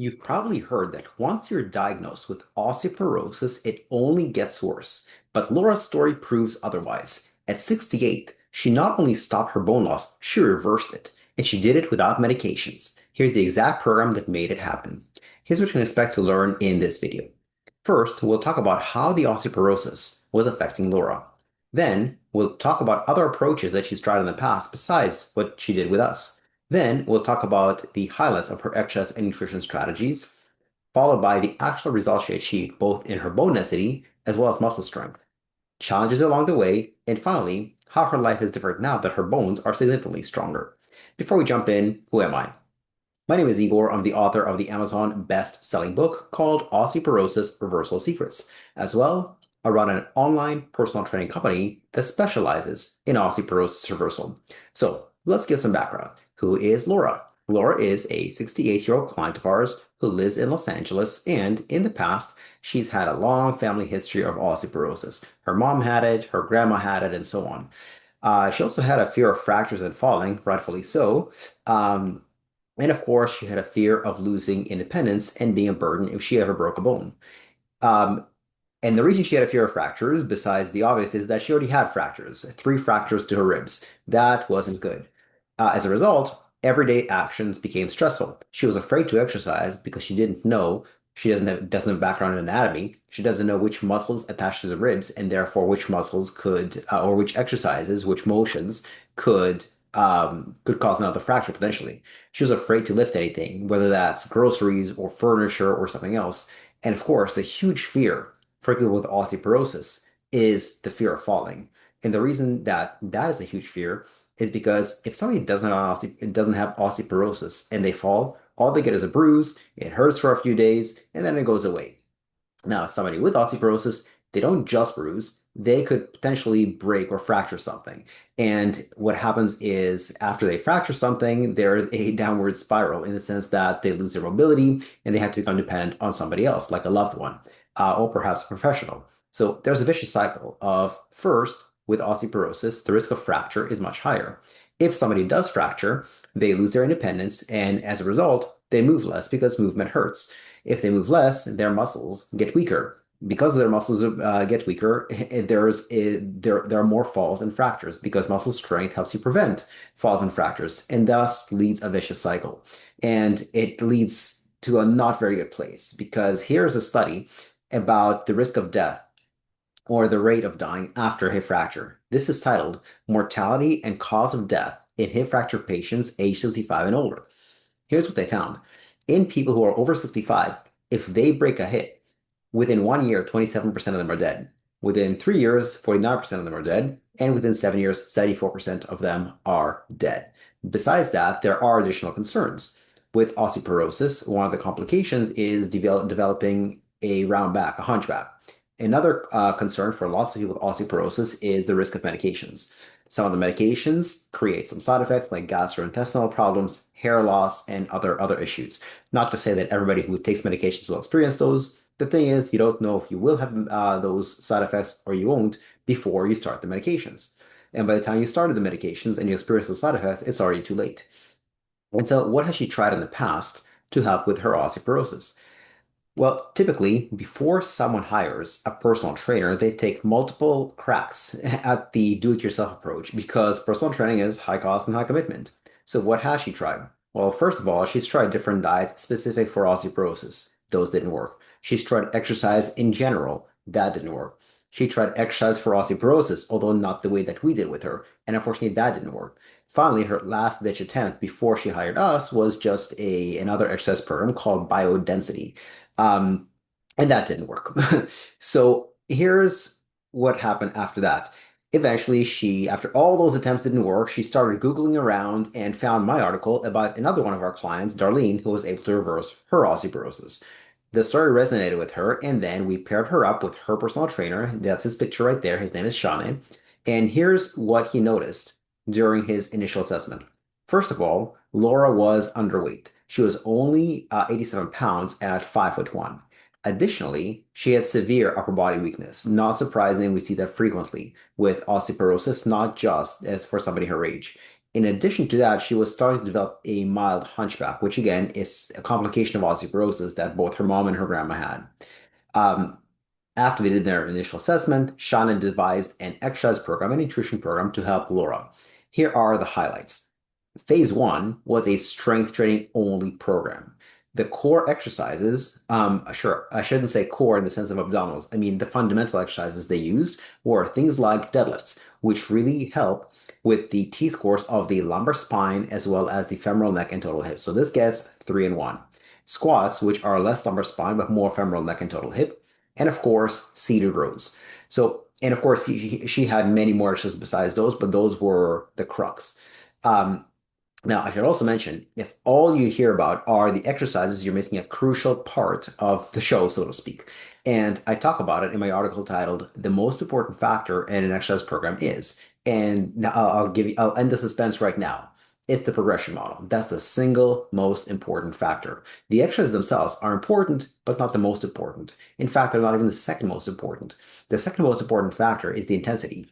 You've probably heard that once you're diagnosed with osteoporosis, it only gets worse. But Laura's story proves otherwise. At 68, she not only stopped her bone loss, she reversed it. And she did it without medications. Here's the exact program that made it happen. Here's what you can expect to learn in this video. First, we'll talk about how the osteoporosis was affecting Laura. Then, we'll talk about other approaches that she's tried in the past besides what she did with us. Then we'll talk about the highlights of her exercise and nutrition strategies, followed by the actual results she achieved both in her bone density as well as muscle strength, challenges along the way, and finally, how her life is different now that her bones are significantly stronger. Before we jump in, who am I? My name is Igor. I'm the author of the Amazon best-selling book called Osteoporosis Reversal Secrets. As well, I run an online personal training company that specializes in osteoporosis reversal. So let's give some background. Who is Laura? Laura is a 68-year-old client of ours who lives in Los Angeles, and in the past, she's had a long family history of osteoporosis. Her mom had it, her grandma had it, and so on. She also had a fear of fractures and falling, rightfully so. And of course, she had a fear of losing independence and being a burden if she ever broke a bone. Um, and the reason she had a fear of fractures, besides the obvious, is that she already had fractures, three fractures to her ribs. That wasn't good. As a result, everyday actions became stressful. She was afraid to exercise because she didn't know. She doesn't have background in anatomy. She doesn't know which muscles attach to the ribs, and therefore which muscles could, or which exercises, which motions could cause another fracture potentially. She was afraid to lift anything, whether that's groceries or furniture or something else. And of course, the huge fear for people with osteoporosis is the fear of falling. And the reason that that is a huge fear is because if somebody doesn't have osteoporosis and they fall, all they get is a bruise, it hurts for a few days, and then it goes away. Now, somebody with osteoporosis, they don't just bruise, they could potentially break or fracture something. And what happens is after they fracture something, there's a downward spiral in the sense that they lose their mobility and they have to become dependent on somebody else, like a loved one, or perhaps a professional. So there's a vicious cycle of first, with osteoporosis, the risk of fracture is much higher. If somebody does fracture, they lose their independence, and as a result, they move less because movement hurts. If they move less, their muscles get weaker. Because their muscles get weaker, there are more falls and fractures because muscle strength helps you prevent falls and fractures, and thus leads a vicious cycle. And it leads to a not very good place because here's a study about the risk of death or the rate of dying after a hip fracture. This is titled Mortality and Cause of Death in Hip Fracture Patients Age 65 and Older. Here's what they found. In people who are over 65, if they break a hip, within 1 year, 27% of them are dead. Within 3 years, 49% of them are dead. And within 7 years, 74% of them are dead. Besides that, there are additional concerns. With osteoporosis, one of the complications is developing a round back, a hunchback. Another concern for lots of people with osteoporosis is the risk of medications. Some of the medications create some side effects like gastrointestinal problems, hair loss, and other issues. Not to say that everybody who takes medications will experience those. The thing is, you don't know if you will have those side effects or you won't before you start the medications. And by the time you started the medications and you experience those side effects, it's already too late. And so, what has she tried in the past to help with her osteoporosis? Well, typically, before someone hires a personal trainer, they take multiple cracks at the do-it-yourself approach because personal training is high cost and high commitment. So what has she tried? Well, first of all, she's tried different diets specific for osteoporosis. Those didn't work. She's tried exercise in general. That didn't work. She tried exercise for osteoporosis, although not the way that we did with her, and unfortunately that didn't work. Finally, her last ditch attempt before she hired us was just another exercise program called biodensity. Um, and that didn't work. So here's what happened after that. Eventually, after all those attempts didn't work, she started Googling around and found my article about another one of our clients, Darlene, who was able to reverse her osteoporosis. The story resonated with her, and then we paired her up with her personal trainer. That's his picture right there. His name is Shane. And here's what he noticed during his initial assessment. First of all, Laura was underweight. She was only 87 pounds at 5'1". Additionally, she had severe upper body weakness. Not surprising, we see that frequently with osteoporosis, not just as for somebody her age. In addition to that, she was starting to develop a mild hunchback, which again is a complication of osteoporosis that both her mom and her grandma had. Um, After they did their initial assessment, Shannon devised an exercise program, a nutrition program to help Laura. Here are the highlights. Phase one was a strength training only program. The core exercises, sure, I shouldn't say core in the sense of abdominals. I mean, the fundamental exercises they used were things like deadlifts, which really help with the T-scores of the lumbar spine as well as the femoral neck and total hip. So this gets 3 in 1. Squats, which are less lumbar spine but more femoral neck and total hip. And of course, seated rows. So, and of course, she had many more exercises besides those, but those were the crux. Um, Now, I should also mention, if all you hear about are the exercises, you're missing a crucial part of the show, so to speak. And I talk about it in my article titled "The Most Important Factor in an Exercise Program Is." And now I'll end the suspense right now. It's the progression model. That's the single most important factor. The exercises themselves are important, but not the most important. In fact, they're not even the second most important. The second most important factor is the intensity,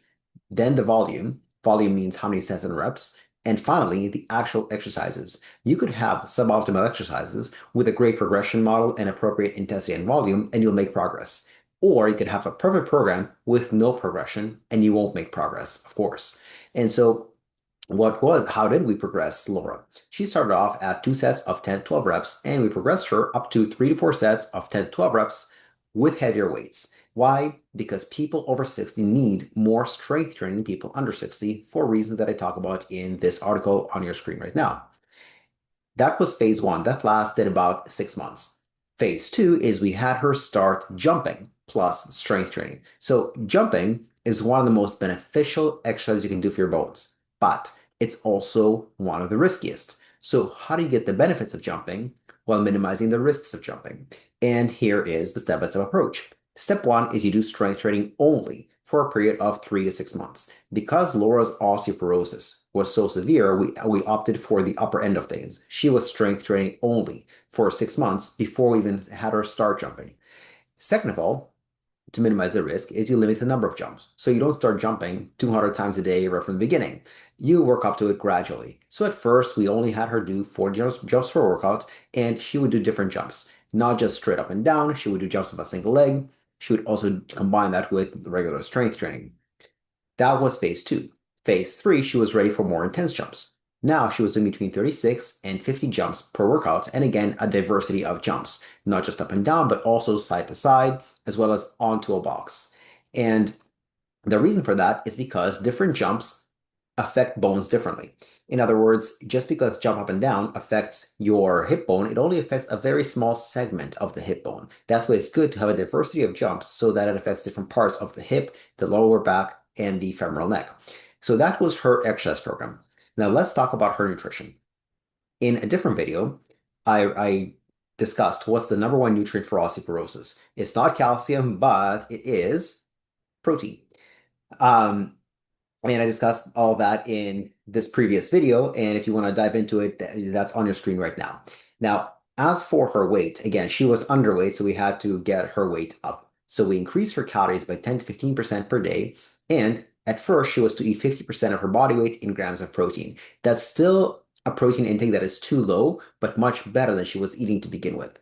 then the volume. Volume means how many sets and reps. And finally, the actual exercises. You could have suboptimal exercises with a great progression model and appropriate intensity and volume, and you'll make progress. Or you could have a perfect program with no progression, and you won't make progress, of course. And so, how did we progress Laura? She started off at 2 sets of 10 to 12 reps, and we progressed her up to 3 to 4 sets of 10 to 12 reps with heavier weights. Why? Because people over 60 need more strength training than people under 60 for reasons that I talk about in this article on your screen right now. That was phase one. That lasted about 6 months. Phase two is we had her start jumping plus strength training. So jumping is one of the most beneficial exercises you can do for your bones, but it's also one of the riskiest. So how do you get the benefits of jumping while minimizing the risks of jumping? And here is the step-by-step approach. Step one is you do strength training only for a period of 3 to 6 months. Because Laura's osteoporosis was so severe, we opted for the upper end of things. She was strength training only for 6 months before we even had her start jumping. Second of all, to minimize the risk, is you limit the number of jumps. So you don't start jumping 200 times a day right from the beginning. You work up to it gradually. So at first, we only had her do 40 jumps per workout, and she would do different jumps, not just straight up and down. She would do jumps with a single leg. She would also combine that with regular strength training. That was phase two. Phase three, she was ready for more intense jumps. Now she was doing between 36 and 50 jumps per workout, and again, a diversity of jumps, not just up and down, but also side to side, as well as onto a box. And the reason for that is because different jumps affect bones differently. In other words, just because jump up and down affects your hip bone, it only affects a very small segment of the hip bone. That's why it's good to have a diversity of jumps so that it affects different parts of the hip, the lower back, and the femoral neck. So that was her exercise program. Now let's talk about her nutrition. In a different video, I discussed what's the number one nutrient for osteoporosis. It's not calcium, but it is protein. Um, and I discussed all that in this previous video, and if you want to dive into it, that's on your screen right now. Now, as for her weight, again, she was underweight, so we had to get her weight up. So we increased her calories by 10 to 15% per day, and at first she was to eat 50% of her body weight in grams of protein. That's still a protein intake that is too low, but much better than she was eating to begin with.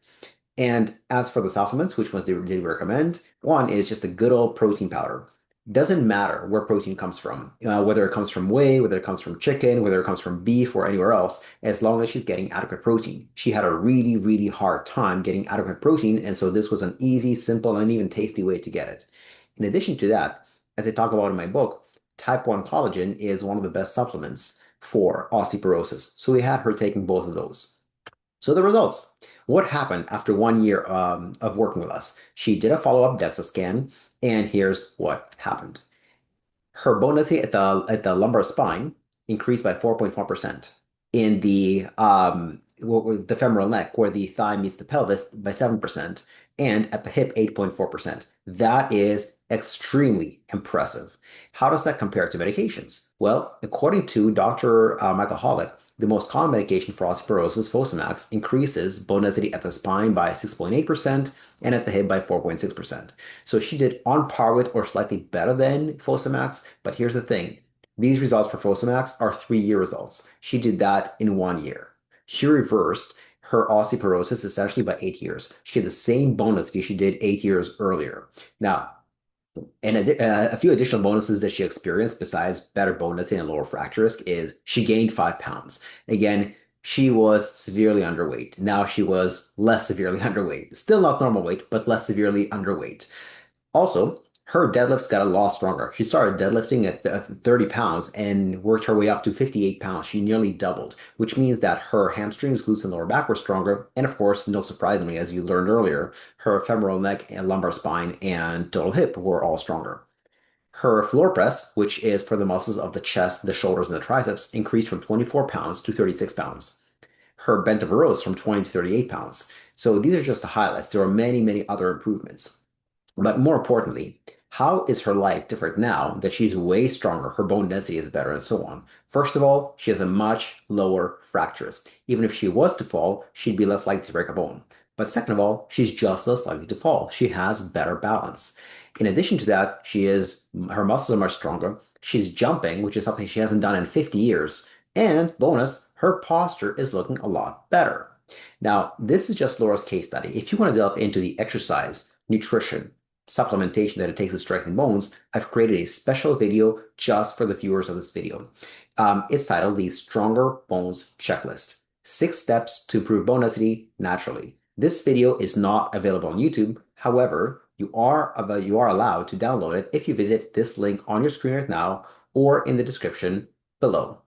And as for the supplements, which ones did we recommend? One is just a good old protein powder. Doesn't matter where protein comes from, whether it comes from whey, whether it comes from chicken, whether it comes from beef or anywhere else, as long as she's getting adequate protein. She had a really, really hard time getting adequate protein, and so this was an easy, simple, and even tasty way to get it. In addition to that, as I talk about in my book, type 1 collagen is one of the best supplements for osteoporosis. So we had her taking both of those. So the results. What happened after 1 year of working with us? She did a follow-up DEXA scan, and here's what happened. Her bone density at the lumbar spine increased by 4.4%. In the femoral neck, where the thigh meets the pelvis, by 7%, and at the hip, 8.4%. That is extremely impressive. How does that compare to medications? Well, according to Dr. Michael Hollick, the most common medication for osteoporosis, Fosamax, increases bone density at the spine by 6.8% and at the hip by 4.6%. So she did on par with or slightly better than Fosamax, but here's the thing. These results for Fosamax are 3-year results. She did that in 1 year. She reversed her osteoporosis essentially by 8 years. She had the same bone density she did 8 years earlier. Now, and a few additional bonuses that she experienced besides better bone density and lower fracture risk is she gained 5 pounds. Again, she was severely underweight. Now she was less severely underweight. Still not normal weight, but less severely underweight. Also, her deadlifts got a lot stronger. She started deadlifting at 30 pounds and worked her way up to 58 pounds. She nearly doubled, which means that her hamstrings, glutes, and lower back were stronger. And of course, no surprisingly, as you learned earlier, her femoral neck and lumbar spine and total hip were all stronger. Her floor press, which is for the muscles of the chest, the shoulders, and the triceps, increased from 24 pounds to 36 pounds. Her bent over rows from 20 to 38 pounds. So these are just the highlights. There are many, many other improvements. But more importantly, how is her life different now that she's way stronger, her bone density is better, and so on? First of all, she has a much lower fracture risk. Even if she was to fall, she'd be less likely to break a bone. But second of all, she's just less likely to fall. She has better balance. In addition to that, her muscles are much stronger. She's jumping, which is something she hasn't done in 50 years. And bonus, her posture is looking a lot better. Now, this is just Laura's case study. If you want to delve into the exercise, nutrition, supplementation that it takes to strengthen bones, I've created a special video just for the viewers of this video. It's titled the Stronger Bones Checklist: 6 Steps to Improve Bone Density Naturally. This video is not available on YouTube. However, you are allowed to download it if you visit this link on your screen right now or in the description below.